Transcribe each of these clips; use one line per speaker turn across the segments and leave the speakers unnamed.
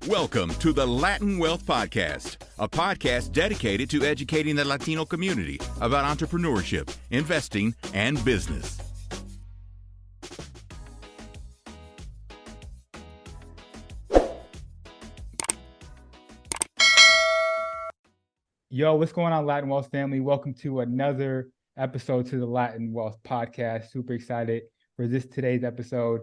Welcome to the Latin Wealth Podcast, a podcast dedicated to educating the Latino community about entrepreneurship, investing, and business.
Yo, what's going on, Latin Wealth family? Welcome to another episode to the Latin Wealth Podcast. Super excited for today's episode.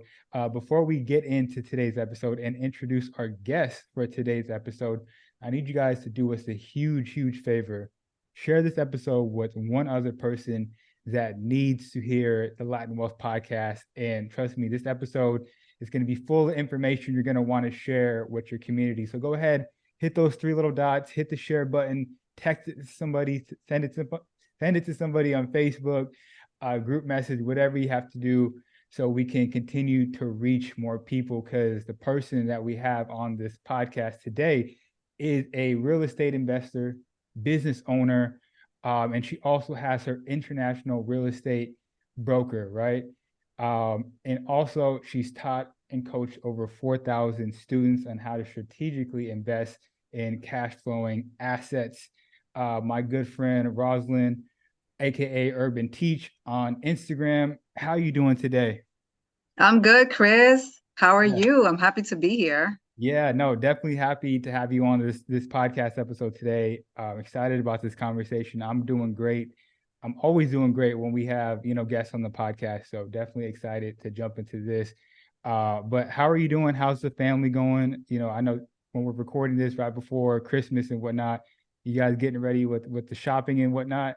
Before we get into today's episode and introduce our guest for today's episode, I need you guys to do us a huge favor. Share this episode with one other person that needs to hear the Latin Wealth Podcast. And trust me, this episode is going to be full of information you're going to want to share with your community. So go ahead, hit those three little dots, hit the share button, text it to somebody, send it to somebody on Facebook, group message, whatever you have to do, so we can continue to reach more people, because the person that we have on this podcast today is a real estate investor, business owner, and she also has her international real estate broker, right? And also she's taught and coached over 4,000 students on how to strategically invest in cash flowing assets. My good friend Rosalyn, aka Urban Teach, on Instagram. How are you doing today?
I'm good, Chris. How are you? I'm happy to be here.
Yeah, no, definitely happy to have you on this podcast episode today. Excited about this conversation. I'm doing great. I'm always doing great when we have, guests on the podcast. So definitely excited to jump into this. But how are you doing? How's the family going? I know when we're recording this right before Christmas and whatnot, you guys getting ready with the shopping and whatnot?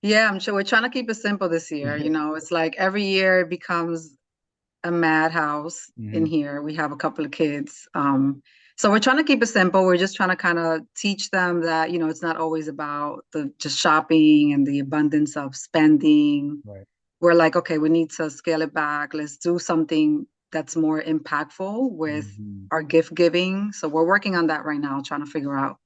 Yeah, I'm sure we're trying to keep it simple this year. It's like every year it becomes a madhouse in here. We have a couple of kids. So we're trying to keep it simple. We're just trying to kind of teach them that, it's not always about the just shopping and the abundance of spending.
Right.
We're like, okay, we need to scale it back. Let's do something that's more impactful with our gift giving. So we're working on that right now, trying to figure out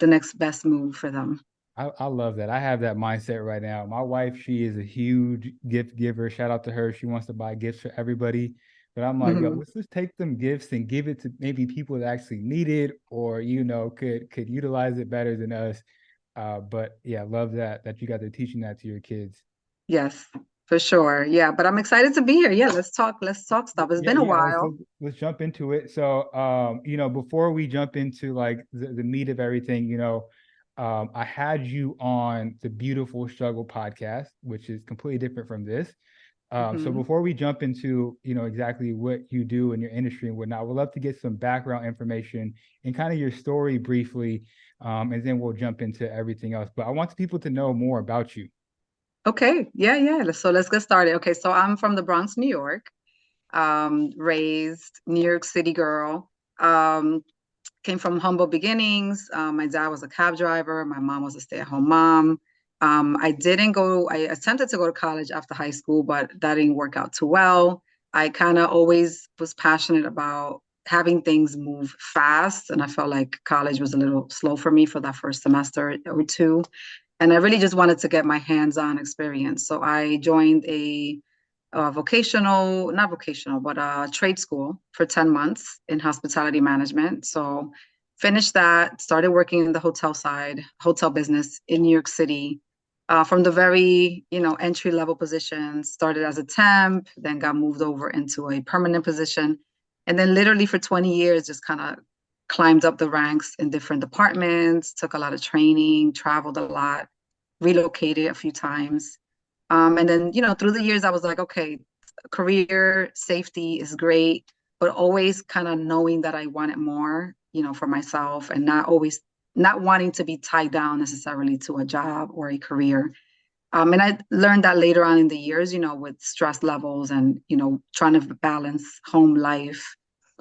the next best move for them.
I love that. I have that mindset right now. My wife, she is a huge gift giver. Shout out to her. She wants to buy gifts for everybody. But I'm like, yo, let's just take them gifts and give it to maybe people that actually need it, or, could utilize it better than us. But yeah, love that you guys are teaching that to your kids.
Yes, for sure. Yeah, but I'm excited to be here. Yeah, let's talk stuff. It's been a while.
Let's jump into it. So, before we jump into like the meat of everything, I had you on the Beautiful Struggle podcast, which is completely different from this. So before we jump into, exactly what you do in your industry and whatnot, we'd love to get some background information and kind of your story briefly, and then we'll jump into everything else. But I want people to know more about you.
Okay. Yeah. So let's get started. Okay. So I'm from the Bronx, New York, raised New York City girl. Came from humble beginnings. My dad was a cab driver. My mom was a stay-at-home mom. I attempted to go to college after high school, but that didn't work out too well. I kind of always was passionate about having things move fast. And I felt like college was a little slow for me for that first semester or two. And I really just wanted to get my hands-on experience. So I joined a trade school for 10 months in hospitality management. So finished that, started working in the hotel business in New York City. From the very, entry-level position, started as a temp, then got moved over into a permanent position. And then literally for 20 years, just kind of climbed up the ranks in different departments, took a lot of training, traveled a lot, relocated a few times. And then, through the years, I was like, okay, career safety is great, but always kind of knowing that I wanted more, for myself, and not wanting to be tied down necessarily to a job or a career. And I learned that later on in the years, with stress levels and, trying to balance home life.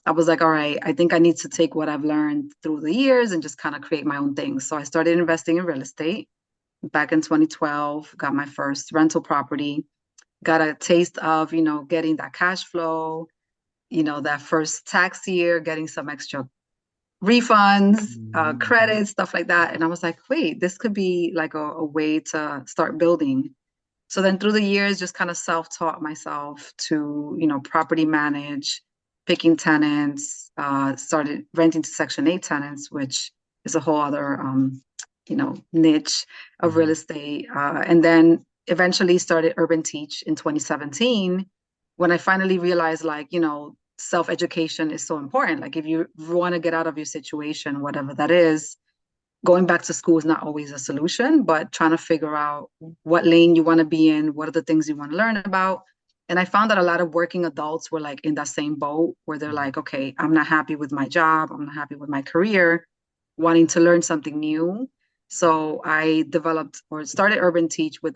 I was like, all right, I think I need to take what I've learned through the years and just kind of create my own things. So I started investing in real estate back in 2012, got my first rental property, got a taste of, getting that cash flow, that first tax year, getting some extra refunds, credits, stuff like that. And I was like, wait, this could be like a way to start building. So then through the years, just kind of self-taught myself to, property manage, picking tenants, started renting to Section 8 tenants, which is a whole other, niche of real estate. And then eventually started Urban Teach in 2017, when I finally realized, self-education is so important. Like if you want to get out of your situation, whatever that is, going back to school is not always a solution, but trying to figure out what lane you want to be in, what are the things you want to learn about. And I found that a lot of working adults were like in that same boat where they're like, okay, I'm not happy with my job, I'm not happy with my career, wanting to learn something new. So I developed or started Urban Teach with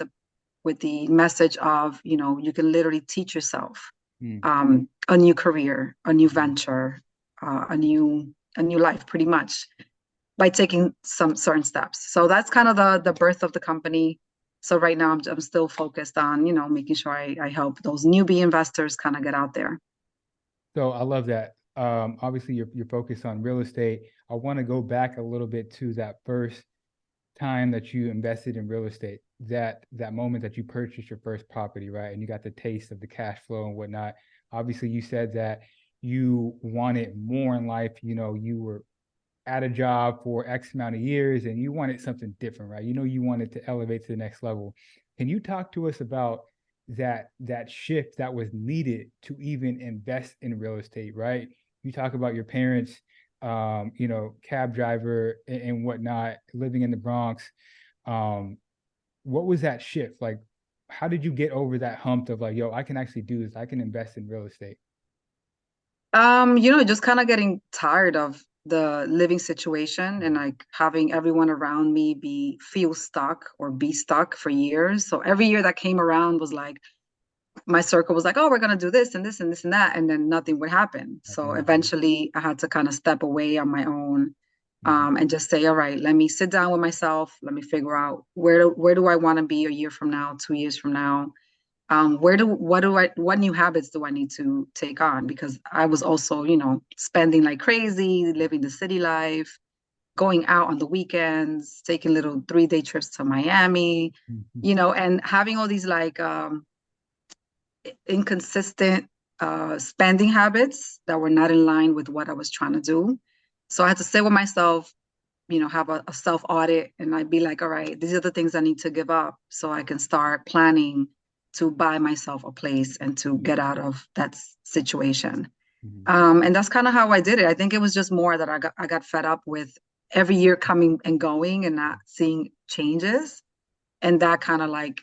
the message of, you can literally teach yourself a new career, a new venture, a new life, pretty much, by taking some certain steps. So that's kind of the birth of the company. So right now I'm still focused on, making sure I help those newbie investors kind of get out there.
So I love that. Obviously you're focused on real estate. I want to go back a little bit to that first time that you invested in real estate, that moment that you purchased your first property, right? And you got the taste of the cash flow and whatnot. Obviously you said that you wanted more in life. You were at a job for X amount of years and you wanted something different, right? You wanted to elevate to the next level. Can you talk to us about that shift that was needed to even invest in real estate, right? You talk about your parents, cab driver and whatnot, living in the Bronx. What was that shift? Like, how did you get over that hump of like, yo, I can actually do this. I can invest in real estate.
Just kind of getting tired of the living situation and like having everyone around me feel stuck or be stuck for years. So every year that came around was like, my circle was like, oh, we're going to do this and this and this and that. And then nothing would happen. So eventually I had to kind of step away on my own, and just say, all right, let me sit down with myself. Let me figure out where do I want to be a year from now, 2 years from now? What new habits do I need to take on? Because I was also, spending like crazy, living the city life, going out on the weekends, taking little 3-day trips to Miami, and having all these like inconsistent spending habits that were not in line with what I was trying to do. So I had to sit with myself, have a self audit, and I'd be like, all right, these are the things I need to give up so I can start planning to buy myself a place and to get out of that situation. And that's kind of how I did it. I think it was just more that I got fed up with every year coming and going and not seeing changes. And that kind of like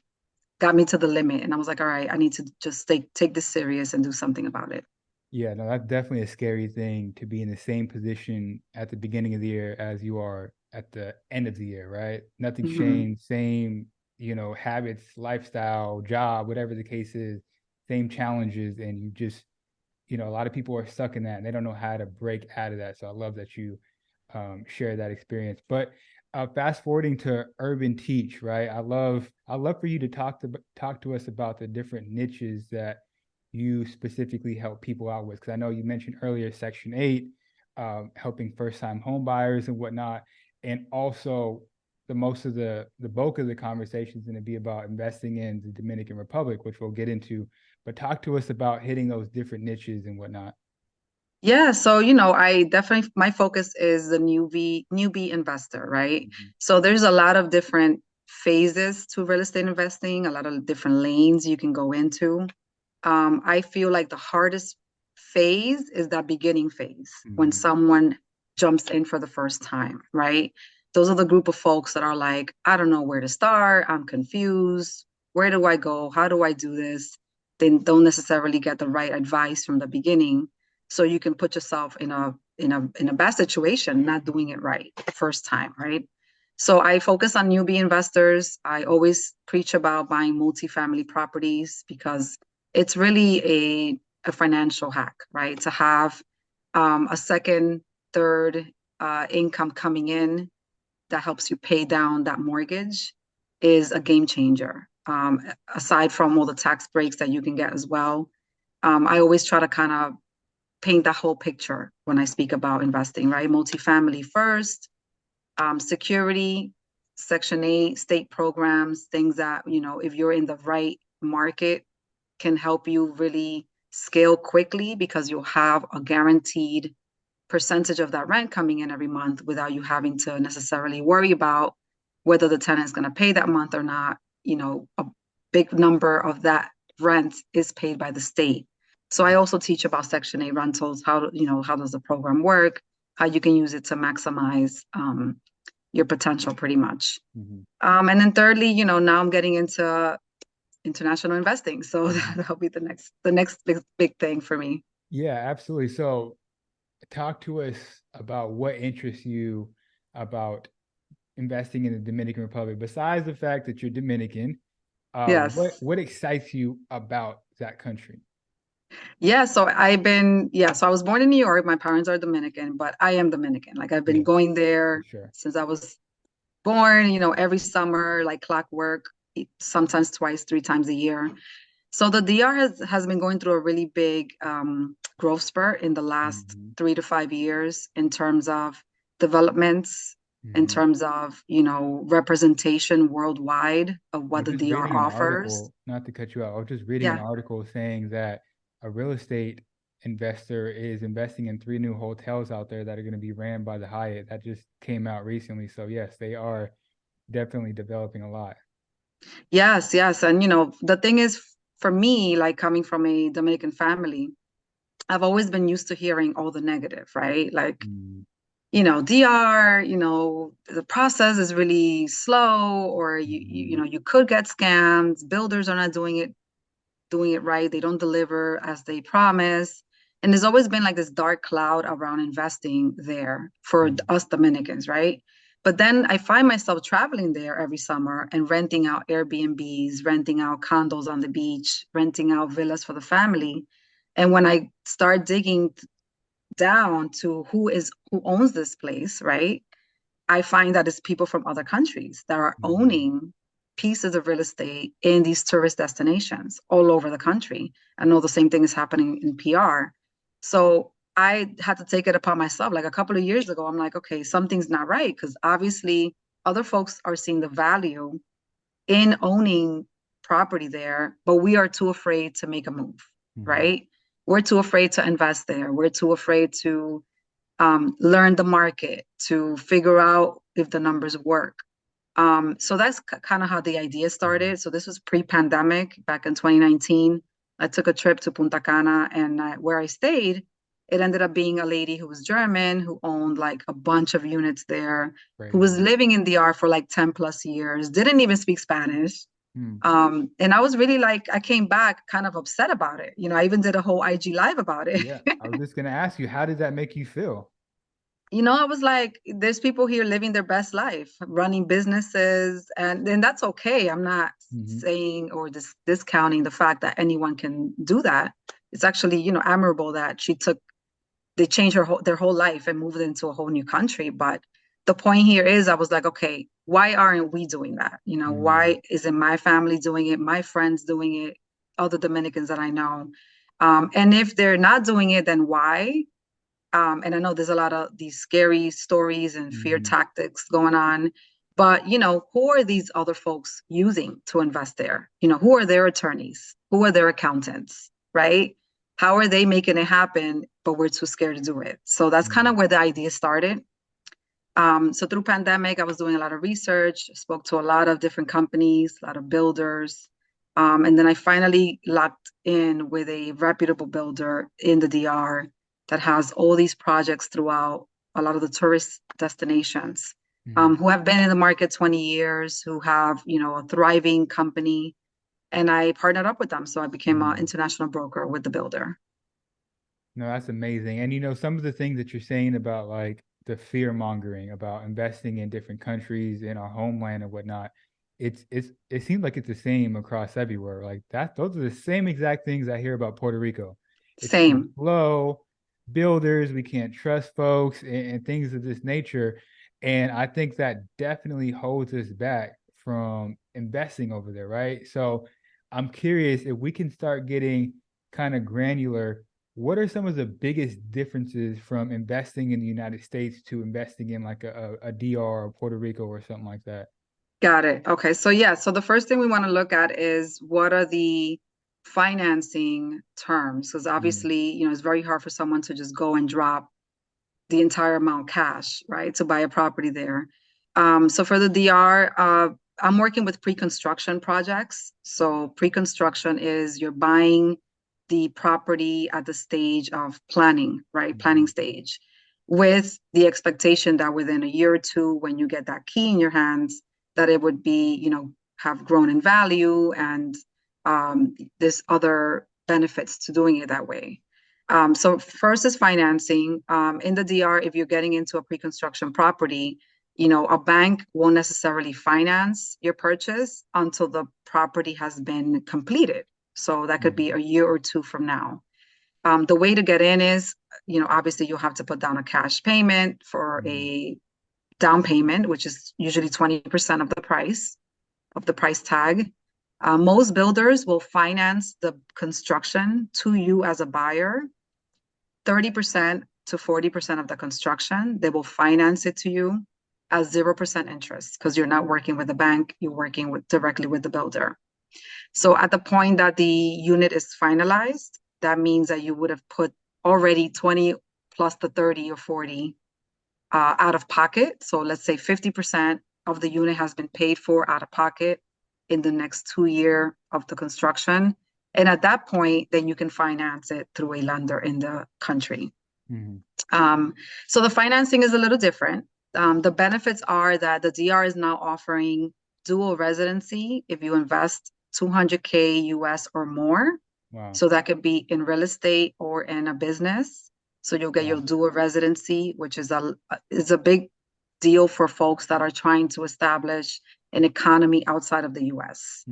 got me to the limit. And I was like, all right, I need to just take this serious and do something about it.
Yeah, no, that's definitely a scary thing to be in the same position at the beginning of the year as you are at the end of the year, right? Nothing's changed, same, habits, lifestyle, job, whatever the case is, same challenges. And you just, a lot of people are stuck in that and they don't know how to break out of that. So I love that you share that experience. But fast forwarding to Urban Teach, right? I love for you to talk to us about the different niches that you specifically help people out with, because I know you mentioned earlier Section 8, helping first-time home buyers and whatnot, and also the bulk of the conversation is going to be about investing in the Dominican Republic, which we'll get into. But talk to us about hitting those different niches and whatnot.
Yeah, so I definitely, my focus is the newbie investor, right? So there's a lot of different phases to real estate investing, a lot of different lanes you can go into. I feel like the hardest phase is that beginning phase when someone jumps in for the first time, right? Those are the group of folks that are like, I don't know where to start. I'm confused. Where do I go? How do I do this? They don't necessarily get the right advice from the beginning. So you can put yourself in a bad situation, not doing it right the first time, right? So I focus on newbie investors. I always preach about buying multifamily properties because it's really a financial hack, right? To have a second, third income coming in that helps you pay down that mortgage is a game changer. Aside from all the tax breaks that you can get as well, I always try to kind of paint that whole picture when I speak about investing, right? Multifamily first, security, Section 8, state programs, things that, if you're in the right market, can help you really scale quickly because you'll have a guaranteed percentage of that rent coming in every month without you having to necessarily worry about whether the tenant is going to pay that month or not. A big number of that rent is paid by the state. So I also teach about Section 8 rentals, how does the program work, how you can use it to maximize your potential pretty much.
Mm-hmm.
And then thirdly, now I'm getting into international investing. So that'll be the next big thing for me.
Yeah, absolutely. So talk to us about what interests you about investing in the Dominican Republic, besides the fact that you're Dominican.
Yes.
What excites you about that country?
Yeah, so I was born in New York. My parents are Dominican, but I am Dominican. Like I've been going there since I was born, every summer, like clockwork, sometimes twice, 3 times a year. So the DR has been going through a really big growth spurt in the last 3 to 5 years in terms of developments, in terms of, representation worldwide of what the DR offers.
Not to cut you out, I was just reading an article saying that a real estate investor is investing in 3 new hotels out there that are going to be ran by the Hyatt. That just came out recently. So yes, they are definitely developing a lot.
Yes. And, the thing is, for me, like coming from a Dominican family, I've always been used to hearing all the negative, right? Like, DR, the process is really slow, or you could get scammed. Builders are not doing it right. They don't deliver as they promise. And there's always been like this dark cloud around investing there for us Dominicans, right? But then I find myself traveling there every summer and renting out Airbnbs, renting out condos on the beach, renting out villas for the family. And when I start digging down to who owns this place, right? I find that it's people from other countries that are owning pieces of real estate in these tourist destinations all over the country. I know the same thing is happening in PR. So I had to take it upon myself. Like a couple of years ago, I'm like, okay, something's not right, because obviously other folks are seeing the value in owning property there, but we are too afraid to make a move, right? We're too afraid to invest there. We're too afraid to learn the market, to figure out if the numbers work. So that's kind of how the idea started. So this was pre-pandemic, back in 2019. I took a trip to Punta Cana, and where I stayed, it ended up being a lady who was German, who owned like a bunch of units there, who was living in DR for like 10 plus years, didn't even speak Spanish. And I was really like, I came back kind of upset about it. I even did a whole IG live about it.
Yeah, I was just going to ask you, how did that make you feel?
I was like, there's people here living their best life, running businesses, and that's okay. I'm not saying or discounting the fact that anyone can do that. It's actually, admirable that they changed their whole life and moved into a whole new country. But the point here is, I was like, okay, why aren't we doing that? Why isn't my family doing it? My friends doing it? Other Dominicans that I know. And if they're not doing it, then why? And I know there's a lot of these scary stories and fear tactics going on, but who are these other folks using to invest there? Who are their attorneys? Who are their accountants, right? How are they making it happen, but we're too scared to do it? So that's kind of where the idea started. So through pandemic, I was doing a lot of research, spoke to a lot of different companies, a lot of builders. And then I finally locked in with a reputable builder in the DR that has all these projects throughout a lot of the tourist destinations, who have been in the market 20 years, who have, a thriving company. And I partnered up with them. So I became an international broker with the builder.
No, that's amazing. And, some of the things that you're saying about like the fear mongering about investing in different countries in our homeland and whatnot, it seems like it's the same across everywhere. Like those are the same exact things I hear about Puerto Rico. It's
same.
Slow builders, we can't trust folks, and things of this nature. And I think that definitely holds us back from investing over there, right? So I'm curious if we can start getting kind of granular. What are some of the biggest differences from investing in the United States to investing in like a DR or Puerto Rico or something like that?
Got it. Okay. So the first thing we want to look at is what are the financing terms, because obviously, it's very hard for someone to just go and drop the entire amount cash, right, to buy a property there. So for the DR, I'm working with pre-construction projects. So pre-construction is you're buying the property at the stage of planning, right? Planning stage, with the expectation that within a year or two, when you get that key in your hands, that it would be, have grown in value, and there's other benefits to doing it that way. So first is financing. In the DR, if you're getting into a pre-construction property, a bank won't necessarily finance your purchase until the property has been completed. So that could be a year or two from now. The way to get in is, obviously you'll have to put down a cash payment for a down payment, which is usually 20% of the price tag. Most builders will finance the construction to you as a buyer, 30% to 40% of the construction. They will finance it to you as 0% interest, because you're not working with the bank, you're working directly with the builder. So at the point that the unit is finalized, that means that you would have put already 20 plus the 30 or 40 out of pocket. So let's say 50% of the unit has been paid for out of pocket in the next 2 years of the construction. And at that point, then you can finance it through a lender in the country. So the financing is a little different. The benefits are that the DR is now offering dual residency if you invest $200K US or more.
Wow.
So that could be in real estate or in a business. So you'll get your dual residency, which is a big deal for folks that are trying to establish an economy outside of the US.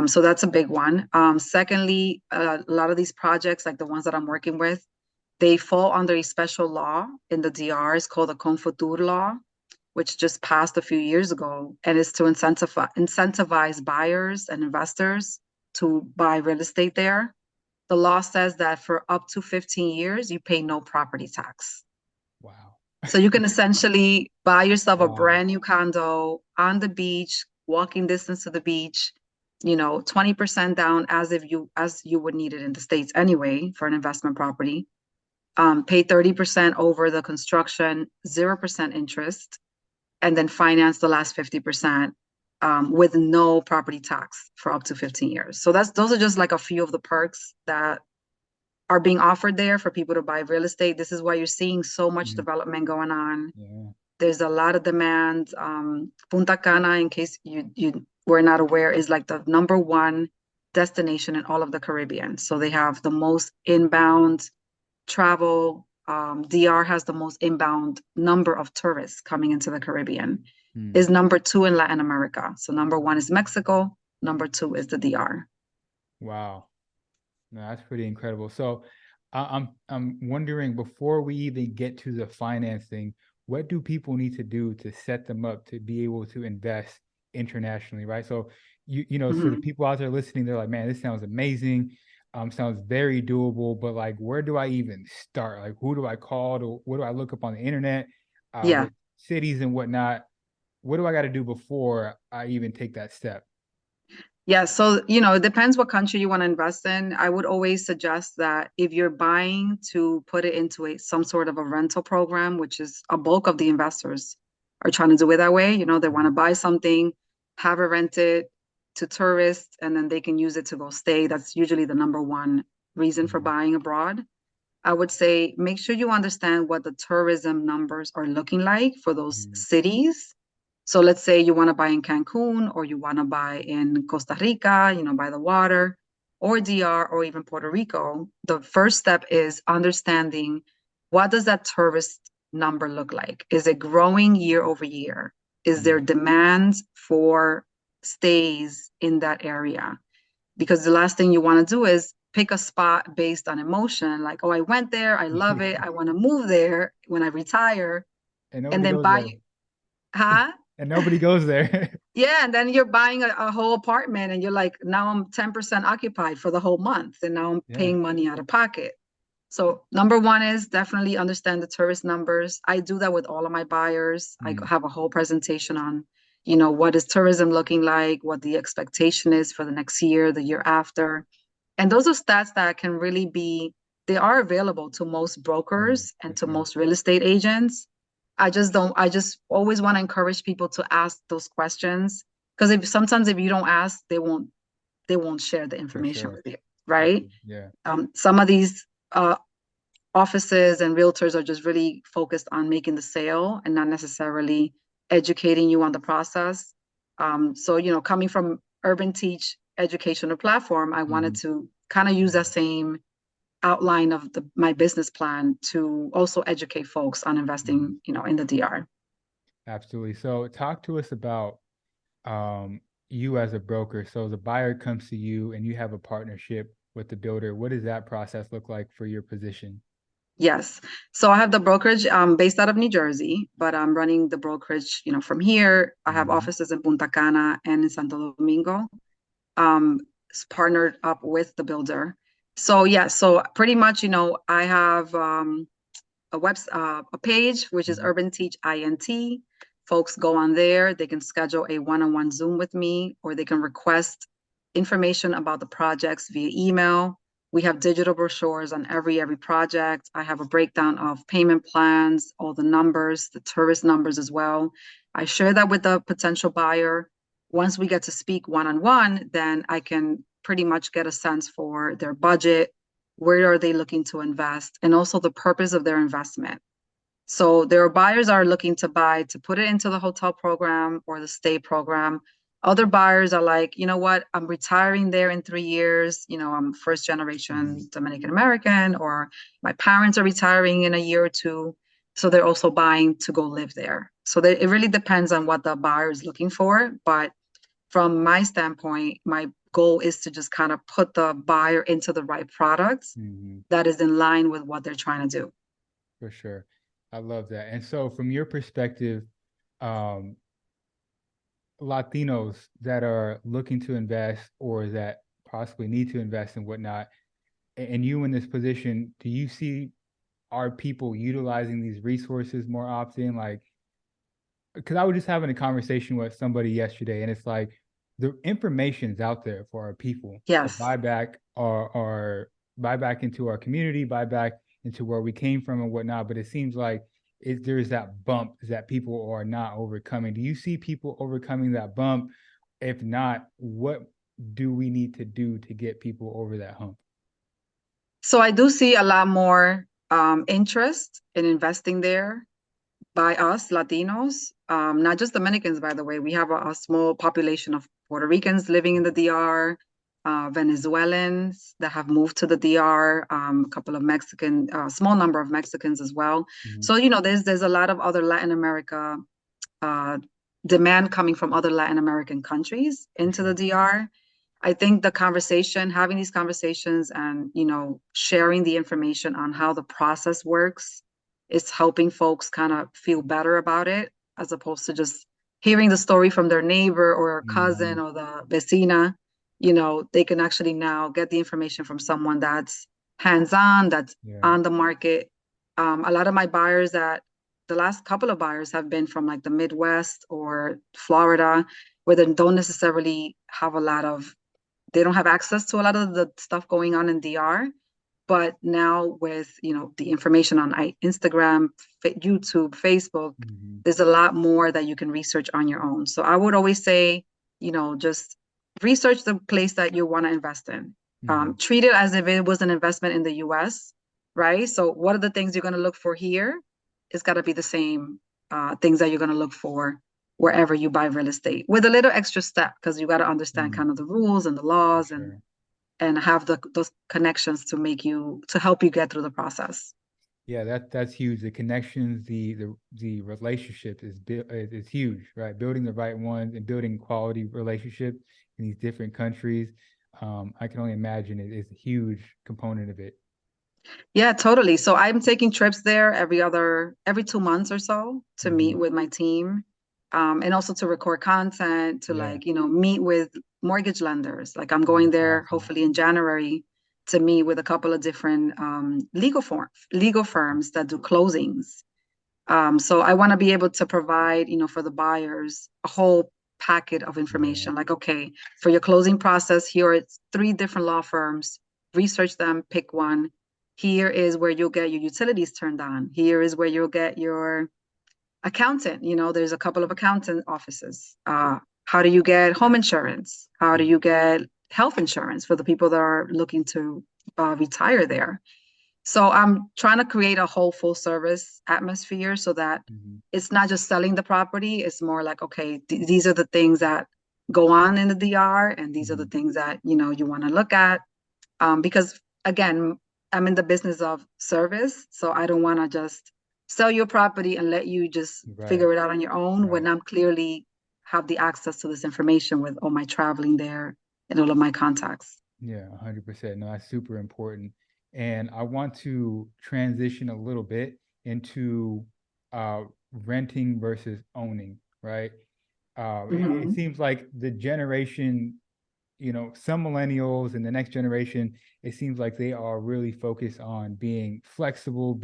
So that's a big one. Secondly, a lot of these projects, like the ones that I'm working with, they fall under a special law in the DR. It's called the Confutur law, which just passed a few years ago, and is to incentivize buyers and investors to buy real estate there. The law says that for up to 15 years, you pay no property tax.
Wow.
So you can essentially buy yourself a brand new condo on the beach, walking distance to the beach, 20% down as you would need it in the States anyway for an investment property. Pay 30% over the construction, 0% interest, and then finance the last 50% with no property tax for up to 15 years. So those are just like a few of the perks that are being offered there for people to buy real estate. This is why you're seeing so much development going on. There's a lot of demand. Punta Cana, in case you were not aware, is like the #1 destination in all of the Caribbean. So they have the most inbound travel. DR has the most inbound number of tourists coming into the Caribbean. Is #2 in Latin America. So #1 is Mexico, #2 is the DR.
Wow. No, that's pretty incredible. So I'm wondering, before we even get to the financing, what do people need to do to set them up to be able to invest internationally, right? So for the people out there listening, they're like, man, this sounds amazing. Sounds very doable, but like, where do I even start? Like, who do I call? What do I look up on the internet? What cities and whatnot? What do I got to do before I even take that step?
Yeah, so, it depends what country you want to invest in. I would always suggest that if you're buying, to put it into some sort of a rental program, which is a bulk of the investors are trying to do it that way. They want to buy something, have it rented to tourists, and then they can use it to go stay. That's usually the #1 reason for buying abroad. I would say make sure you understand what the tourism numbers are looking like for those cities. So let's say you want to buy in Cancun, or you want to buy in Costa Rica, by the water, or DR, or even Puerto Rico. The first step is understanding, what does that tourist number look like? Is it growing year over year? Is there demand for stays in that area? Because the last thing you want to do is pick a spot based on emotion, like, oh, I went there, I love it, I want to move there when I retire, and then buy.
And nobody goes there.
Yeah, and then you're buying a whole apartment, and you're like, now I'm 10% occupied for the whole month, and now I'm paying money out of pocket. So #1 is definitely understand the tourist numbers. I do that with all of my buyers. I have a whole presentation on, what is tourism looking like, what the expectation is for the next year, the year after. And those are stats that can really they are available to most brokers and to most real estate agents. I just always want to encourage people to ask those questions, because sometimes if you don't ask, they won't share the information with you, right?
Yeah.
Some of these offices and realtors are just really focused on making the sale and not necessarily educating you on the process. So, coming from Urban Teach educational platform, I wanted to kind of use that same outline of my business plan to also educate folks on investing, in the DR.
Absolutely. So talk to us about you as a broker. So the buyer comes to you and you have a partnership with the builder. What does that process look like for your position?
Yes. So I have the brokerage based out of New Jersey, but I'm running the brokerage, from here. I have offices in Punta Cana and in Santo Domingo, partnered up with the builder. So yeah, so pretty much, I have a page, which is Urban Teach INT. Folks go on there, they can schedule a one-on-one Zoom with me, or they can request information about the projects via email. We have digital brochures on every project. I have a breakdown of payment plans, all the numbers, the tourist numbers as well. I share that with the potential buyer. Once we get to speak one-on-one, then I can pretty much get a sense for their budget, where are they looking to invest, and also the purpose of their investment. So their buyers are looking to buy to put it into the hotel program or the stay program. Other buyers are like, you know what, I'm retiring there in 3 years. I'm first generation Dominican American, or my parents are retiring in a year or two. So they're also buying to go live there. So it really depends on what the buyer is looking for. But from my standpoint, my goal is to just kind of put the buyer into the right products that is in line with what they're trying to do.
For sure. I love that. And so from your perspective, Latinos that are looking to invest or that possibly need to invest and whatnot, and you in this position, do you see our people utilizing these resources more often? Like, because I was just having a conversation with somebody yesterday, and it's like the information is out there for our people to buy back or buy back into our community, buy back into where we came from and whatnot. But it seems like there's that bump that people are not overcoming. Do you see people overcoming that bump? If not, what do we need to do to get people over that hump?
So I do see a lot more interest in investing there by us Latinos, not just Dominicans, by the way. We have a small population of Puerto Ricans living in the DR, Venezuelans that have moved to the DR, a couple of Mexican, small number of Mexicans as well. So, there's a lot of other Latin America demand coming from other Latin American countries into the DR. I think having these conversations and, sharing the information on how the process works is helping folks kind of feel better about it, as opposed to just hearing the story from their neighbor or cousin or the vecina. They can actually now get the information from someone that's hands-on, that's on the market. A lot of my buyers the last couple of buyers have been from like the Midwest or Florida, where they don't necessarily have they don't have access to a lot of the stuff going on in DR. But now with, the information on Instagram, YouTube, Facebook, there's a lot more that you can research on your own. So I would always say, just research the place that you want to invest in. Treat it as if it was an investment in the US, right? So what are the things you're going to look for here? It's got to be the same things that you're going to look for wherever you buy real estate, with a little extra step, because you got to understand kind of the rules and the laws and have those connections to help you get through the process.
Yeah, that's huge. The connections, the relationship is huge, right? Building the right ones and building quality relationships in these different countries. I can only imagine it is a huge component of it.
Yeah, totally. So I'm taking trips there every 2 months or so to meet with my team, and also to record content, to meet with mortgage lenders. Like I'm going there hopefully in January to meet with a couple of different legal firms that do closings. So I want to be able to provide, for the buyers a whole packet of information. Like, okay, for your closing process, here are 3 different law firms. Research them, pick one. Here is where you'll get your utilities turned on. Here is where you'll get your accountant. There's a couple of accountant offices. How do you get home insurance? How do you get health insurance for the people that are looking to retire there? So I'm trying to create a whole full service atmosphere so that it's not just selling the property. It's more like, okay, these are the things that go on in the DR, and these are the things that, you want to look at. Because again, I'm in the business of service. So I don't want to just sell your property and let you just figure it out on your own when I'm clearly have the access to this information with all my traveling there and all of my contacts.
Yeah, 100%. No, that's super important. And I want to transition a little bit into renting versus owning, right? It seems like the generation, some millennials and the next generation, it seems like they are really focused on being flexible,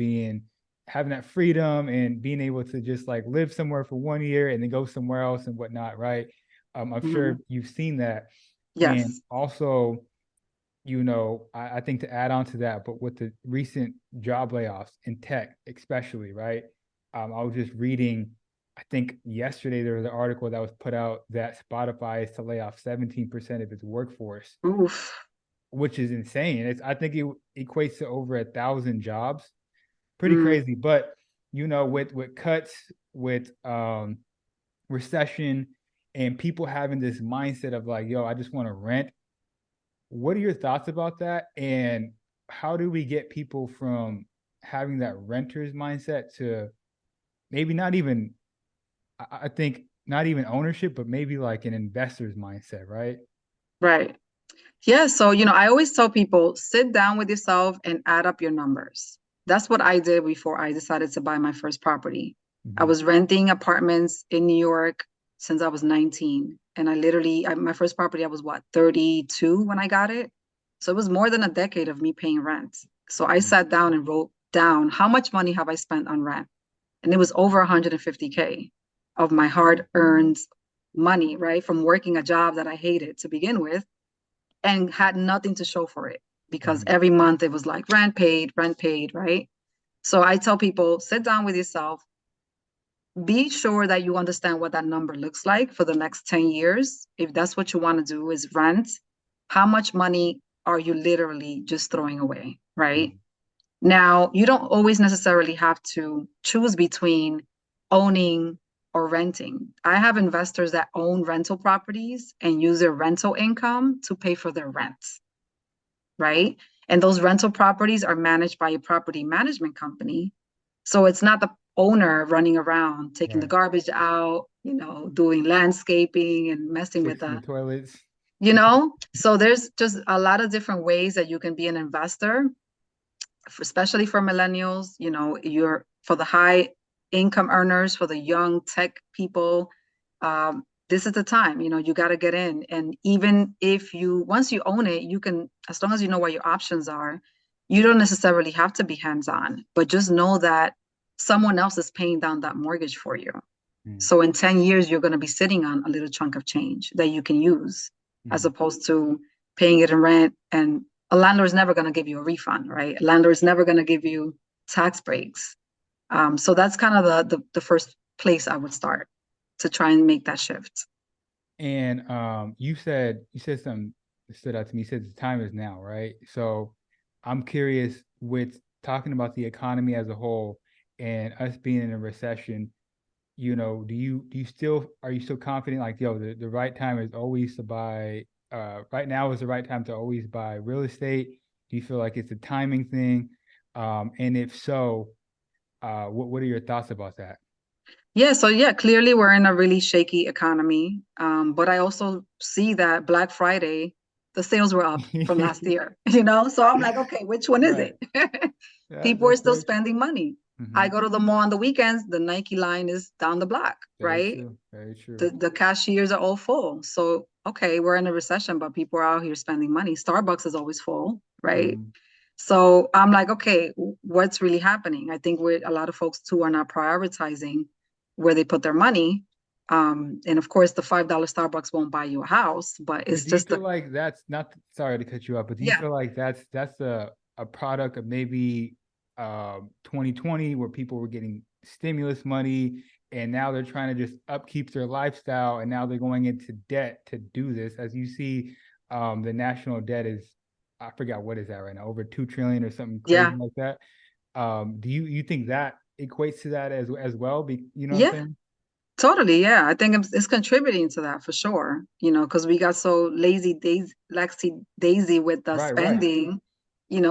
having that freedom and being able to just like live somewhere for 1 year and then go somewhere else and whatnot, right? I'm sure you've seen that.
Yes.
And also, I think to add on to that, but with the recent job layoffs in tech, especially, right? I was just reading, I think yesterday there was an article that was put out that Spotify is to lay off 17% of its workforce.
Oof.
Which is insane. I think it equates to over 1,000 jobs. Pretty crazy. But, with cuts, with recession, and people having this mindset of like, yo, I just want to rent. What are your thoughts about that? And how do we get people from having that renter's mindset to maybe not even, I think, not even ownership, but maybe like an investor's mindset, right?
Right. Yeah. So, I always tell people, sit down with yourself and add up your numbers. That's what I did before I decided to buy my first property. I was renting apartments in New York since I was 19. And my first property, I was 32 when I got it. So it was more than a decade of me paying rent. So I sat down and wrote down how much money have I spent on rent? And it was over 150K of my hard-earned money, right? From working a job that I hated to begin with and had nothing to show for it because every month it was like rent paid, right? So I tell people, sit down with yourself, be sure that you understand what that number looks like for the next 10 years. If that's what you want to do is rent, how much money are you literally just throwing away, right? Now, you don't always necessarily have to choose between owning or renting. I have investors that own rental properties and use their rental income to pay for their rent, right? And those rental properties are managed by a property management company. So it's not the owner running around taking the garbage out, doing landscaping and messing with the
toilets.
So there's just a lot of different ways that you can be an investor, especially for millennials. You're for the high income earners, for the young tech people. This is the time, you got to get in. And even if once you own it, you can, as long as you know what your options are, you don't necessarily have to be hands-on, but just know that someone else is paying down that mortgage for you. So in 10 years, you're going to be sitting on a little chunk of change that you can use as opposed to paying it in rent. And a landlord is never going to give you a refund, right? A landlord is never going to give you tax breaks. So that's kind of the first place I would start to try and make that shift.
And you said something that stood out to me. You said the time is now, right? So I'm curious, with talking about the economy as a whole and us being in a recession, are you still confident, like, the right time is always to buy, right now is the right time to always buy real estate? Do you feel like it's a timing thing? And if so, what are your thoughts about that?
Yeah, so clearly we're in a really shaky economy. But I also see that Black Friday, the sales were up from last year, So I'm like, okay, which one is it? People are still spending money. I go to the mall on the weekends, the Nike line is down the block, right?
True. Very true.
The cashiers are all full. So, okay, we're in a recession, but people are out here spending money. Starbucks is always full, right? So I'm like, okay, what's really happening? I think a lot of folks too are not prioritizing where they put their money. And of course, the $5 Starbucks won't buy you a house, but it's
Do you
just
feel like that's not, sorry to cut you up, but do you
yeah,
feel like that's a product of maybe 2020 where people were getting stimulus money and now they're trying to just upkeep their lifestyle and now they're going into debt to do this? As you see, the national debt is, I forgot what is that right now, over 2 trillion or something crazy
yeah,
like that. Do you think that equates to that as well? You know what I'm
yeah,
saying?
totally. Yeah, I think it's contributing to that for sure. Because we got so laxy daisy with the
Right.
spending,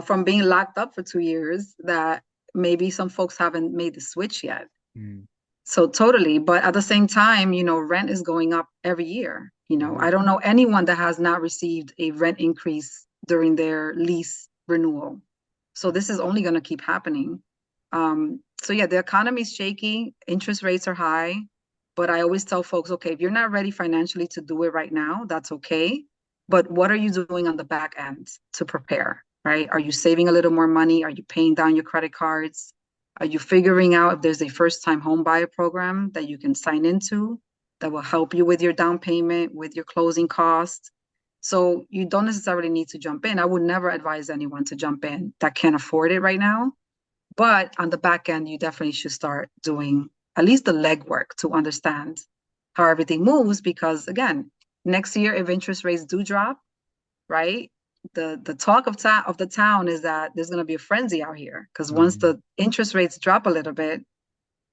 from being locked up for 2 years that maybe some folks haven't made the switch yet.
Mm,
So totally. But at the same time, rent is going up every year.
it
I
is.
don't know anyone that has not received a rent increase during their lease renewal. So this is only going to keep happening. So yeah, the economy is shaky, interest rates are high, but I always tell folks, okay, if you're not ready financially to do it right now, that's okay. But what are you doing on the back end to prepare, right? Are you saving a little more money? Are you paying down your credit cards? Are you figuring out if there's a first-time home buyer program that you can sign into that will help you with your down payment, with your closing costs? So you don't necessarily need to jump in. I would never advise anyone to jump in that can't afford it right now. But on the back end, you definitely should start doing at least the legwork to understand how everything moves. Because again, next year, if interest rates do drop, right? The talk of the town is that there's going to be a frenzy out here because once
Mhm.
the interest rates drop a little bit,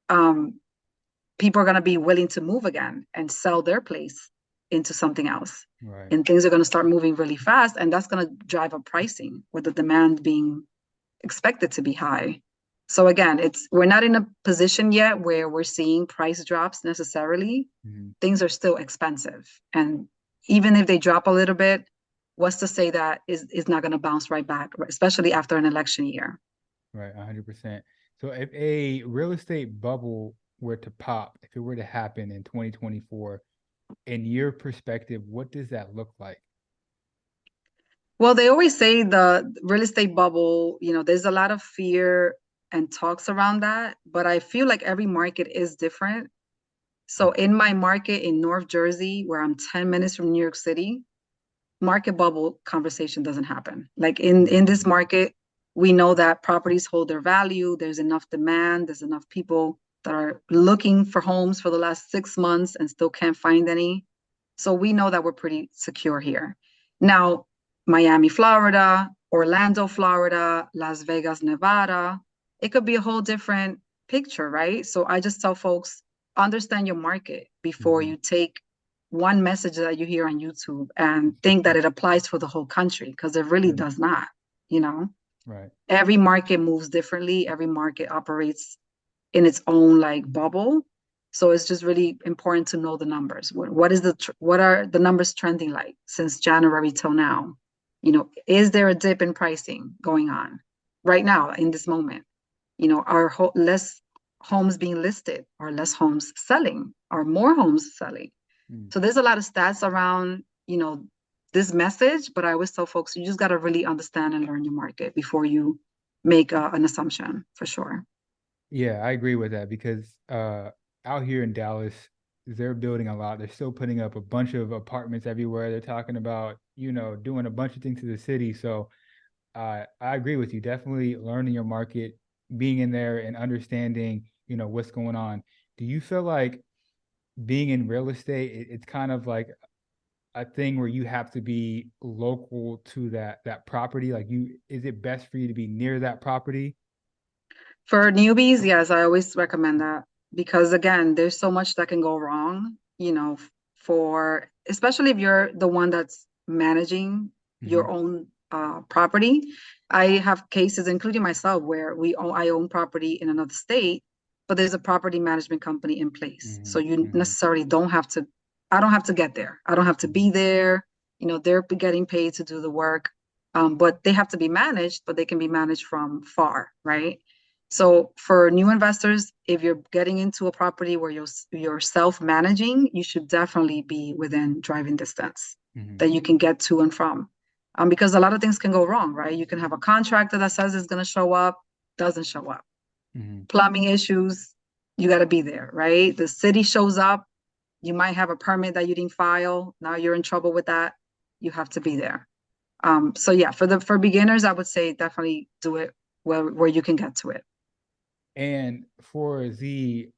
um, people are going to be willing to move again and sell their place into something else,
Right.
and things are going to start moving really fast, and that's going to drive up pricing with the demand being expected to be high. So again, we're not in a position yet where we're seeing price drops necessarily.
Mhm.
Things are still expensive. And even if they drop a little bit, what's to say that is not going to bounce right back, especially after an election year?
Right, 100%. So if a real estate bubble were to pop, if it were to happen in 2024, in your perspective, what does that look like?
Well, they always say the real estate bubble, there's a lot of fear and talks around that, but I feel like every market is different. So in my market in North Jersey, where I'm 10 minutes from New York City, market bubble conversation doesn't happen. Like in this
Mhm.
market, we know that properties hold their value. There's enough demand. There's enough people that are looking for homes for the last 6 months and still can't find any. So we know that we're pretty secure here. Now, Miami, Florida, Orlando, Florida, Las Vegas, Nevada, it could be a whole different picture, right? So I just tell folks, understand your market before
Mhm.
you take one message that you hear on YouTube and think that it applies for the whole country, because it really
Yeah.
does not, you know?
Right.
Every market moves differently. Every market operates in its own like bubble. So it's just really important to know the numbers. What are the numbers trending like since January till now? Is there a dip in pricing going on right now in this moment? Are less homes being listed? Are less homes selling? Are more homes selling?
Mm.
So there's a lot of stats around, this message, but I always tell folks, you just got to really understand and learn your market before you make an assumption, for sure.
Yeah, I agree with that because out here in Dallas, they're building a lot. They're still putting up a bunch of apartments everywhere. They're talking about, doing a bunch of things to the city. So I agree with you. Definitely learning your market, being in there and understanding, what's going on. Do you feel like being in real estate, it's kind of like a thing where you have to be local to that property? Like is it best for you to be near that property?
For newbies, yes, I always recommend that because again, there's so much that can go wrong, for especially if you're the one that's managing
Hmm.
your own property. I have cases, including myself, where I own property in another state, but there's a property management company in place. So
Hmm.
you
Hmm.
necessarily don't have to, I don't have to get there. I don't have to be there. They're getting paid to do the work. But they have to be managed, but they can be managed from far, right? So for new investors, if you're getting into a property where you're self-managing, you should definitely be within driving distance
Hmm.
that you can get to and from. Because a lot of things can go wrong, right? You can have a contractor that says it's going to show up, doesn't show up.
Hmm.
Plumbing issues, you got to be there, right? The city shows up, You might have a permit that you didn't file. Now you're in trouble with that. You have to be there. So yeah, for beginners, I would say definitely do it where you can get to it.
And for the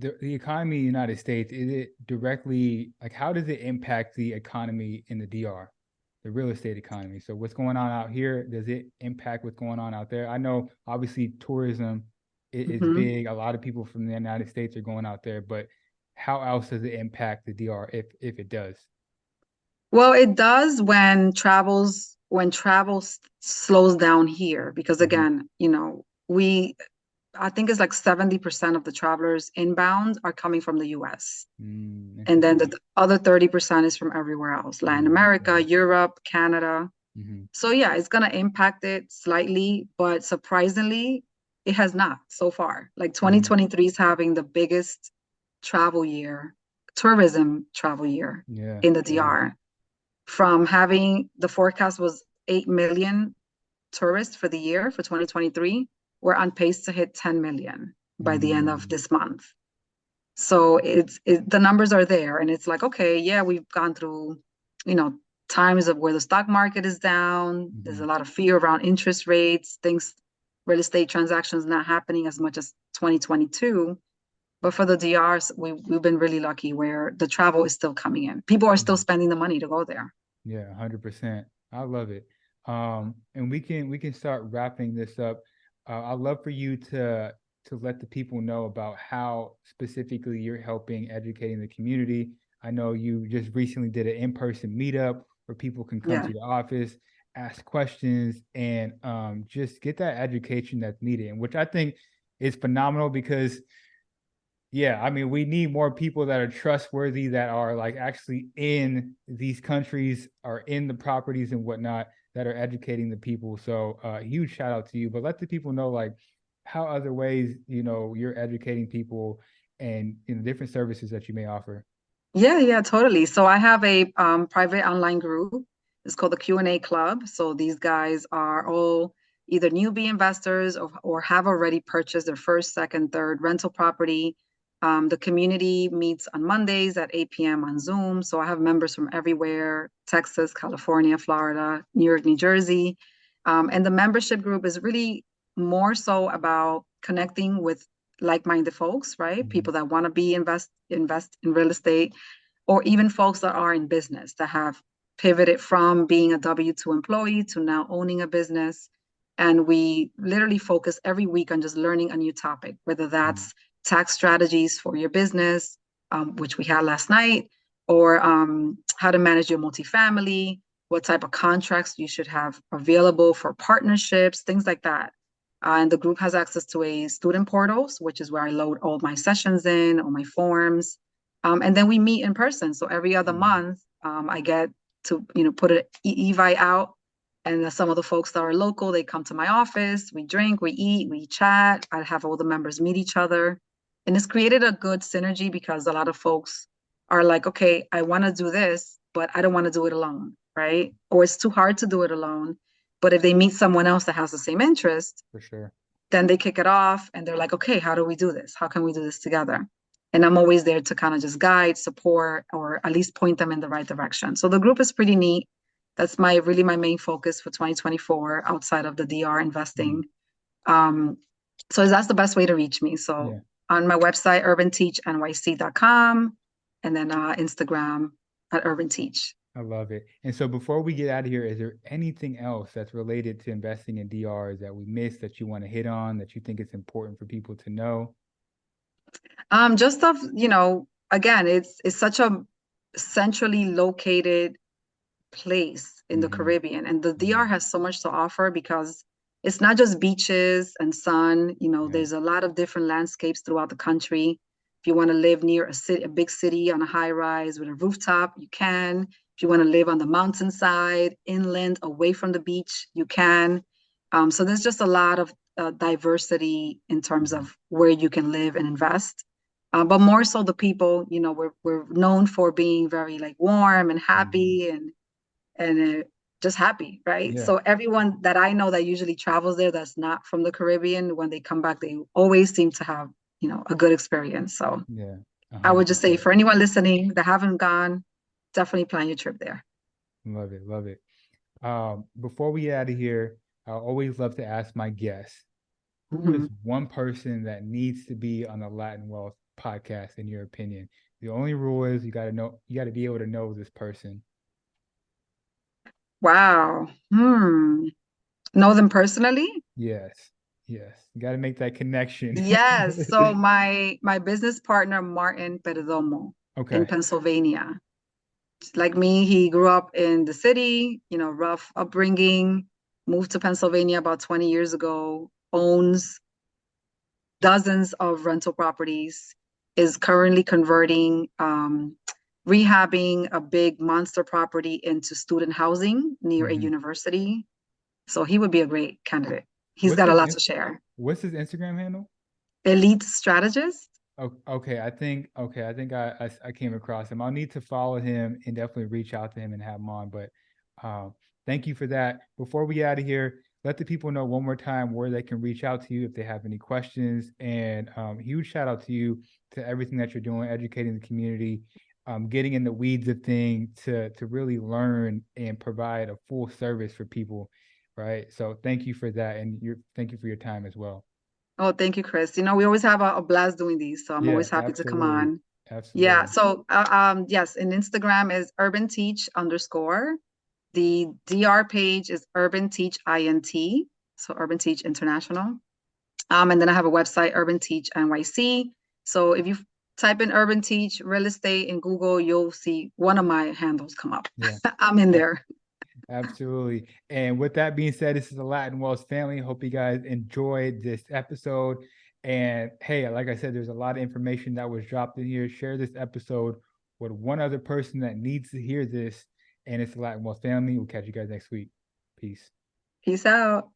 economy in the United States, is it directly, like, how does it impact the economy in the DR, the real estate economy? So what's going on out here, does it impact what's going on out there? I know obviously tourism is big. A lot of people from the United States are going out there, but how else does it impact the DR if it does?
Well, it does when travel slows down here, because again, I think it's like 70% of the travelers inbound are coming from the US. And then the other 30% is from everywhere else, Latin America, Europe, Canada. So yeah, it's going to impact it slightly, but surprisingly, it has not so far. Like 2023 is having the biggest tourism travel year in the DR. From having, the forecast was 8 million tourists for the year for 2023. We're on pace to hit 10 million by the end of this month. So the numbers are there, and it's like, okay, yeah, we've gone through, times of where the stock market is down. There's a lot of fear around interest rates, real estate transactions not happening as much as 2022. But for the DRs, we've been really lucky where the travel is still coming in. People are still spending the money to go there.
Yeah, 100%. I love it. And we can start wrapping this up. I'd love for you to let the people know about how specifically you're helping educating the community. I know you just recently did an in-person meetup where people can come to the office, ask questions, and just get that education that's needed, and which I think is phenomenal because, yeah, I mean, we need more people that are trustworthy, that are like actually in these countries, are in the properties and whatnot, that are educating the people. So huge shout out to you, but let the people know like how other ways, you're educating people and different services that you may offer.
Yeah, totally. So I have a private online group. It's called the Q&A Club. So these guys are all either newbie investors or have already purchased their first, second, third rental property. The community meets on Mondays at 8 p.m. on Zoom. So I have members from everywhere: Texas, California, Florida, New York, New Jersey. And the membership group is really more so about connecting with like-minded folks, right? People that want to invest in real estate, or even folks that are in business that have pivoted from being a W-2 employee to now owning a business. And we literally focus every week on just learning a new topic, whether that's tax strategies for your business, which we had last night, or how to manage your multifamily, what type of contracts you should have available for partnerships, things like that. And the group has access to a student portals, which is where I load all my sessions in, all my forms. And then we meet in person. So every other month, I get to, put an e-invite out. And some of the folks that are local, they come to my office, we drink, we eat, we chat. I have all the members meet each other. And it's created a good synergy because a lot of folks are like, okay, I want to do this, but I don't want to do it alone, right? Or it's too hard to do it alone. But if they meet someone else that has the same interest,
for sure,
then they kick it off and they're like, okay, how do we do this? How can we do this together? And I'm always there to kind of just guide, support, or at least point them in the right direction. So the group is pretty neat. That's my main focus for 2024 outside of the DR investing. So that's the best way to reach me. So on my website, urbanteachnyc.com, and then Instagram at urbanteach.
I love it. And so before we get out of here, is there anything else that's related to investing in DRs that we missed that you want to hit on, that you think it's important for people to know?
Just stuff, again, it's such a centrally located place in the Caribbean, and the DR has so much to offer because it's not just beaches and sun. There's a lot of different landscapes throughout the country. If you want to live near a big city on a high rise with a rooftop, you can. If you want to live on the mountainside, inland, away from the beach, you can. So there's just a lot of diversity in terms of where you can live and invest. But more so the people, we're known for being very like warm and happy and just happy, right?
Yeah.
So everyone that I know that usually travels there that's not from the Caribbean, when they come back, they always seem to have, a good experience. So
yeah,
I would just say
100%.
for anyone listening that haven't gone, definitely plan your trip there.
Love it. Love it. Before we get out of here, I always love to ask my guests, who is one person that needs to be on the Latin Wealth podcast, in your opinion? The only rule is you got to be able to know this person.
Wow. Know them personally?
Yes. Yes. You got to make that connection.
Yes. So my business partner, Martin Perdomo in
Okay.
Pennsylvania. Like me, he grew up in the city, rough upbringing, moved to Pennsylvania about 20 years ago, owns dozens of rental properties, is currently converting, rehabbing a big monster property into student housing near a university. So he would be a great candidate. He's got a lot to share.
What's his Instagram handle?
Elite strategist.
Oh, okay. I think I came across him. I'll need to follow him and definitely reach out to him and have him on. But thank you for that. Before we get out of here, let the people know one more time where they can reach out to you if they have any questions. And huge shout out to you to everything that you're doing, educating the community, getting in the weeds of things to really learn and provide a full service for people, right? So thank you for that, and thank you for your time as well.
Oh, thank you, Chris. We always have a blast doing these, so I'm always happy to come on.
Absolutely.
Yeah. So, yes, and Instagram is urbanteach_. The DR page is Urban Teach INT, so Urban Teach International. And then I have a website, Urban Teach NYC. So if you type in Urban Teach Real Estate in Google, you'll see one of my handles come up.
Yeah.
I'm in there.
Absolutely. And with that being said, this is the Latin Wealth family. Hope you guys enjoyed this episode. And hey, like I said, there's a lot of information that was dropped in here. Share this episode with one other person that needs to hear this. And it's the Latin Wealth family. We'll catch you guys next week. Peace.
Peace out.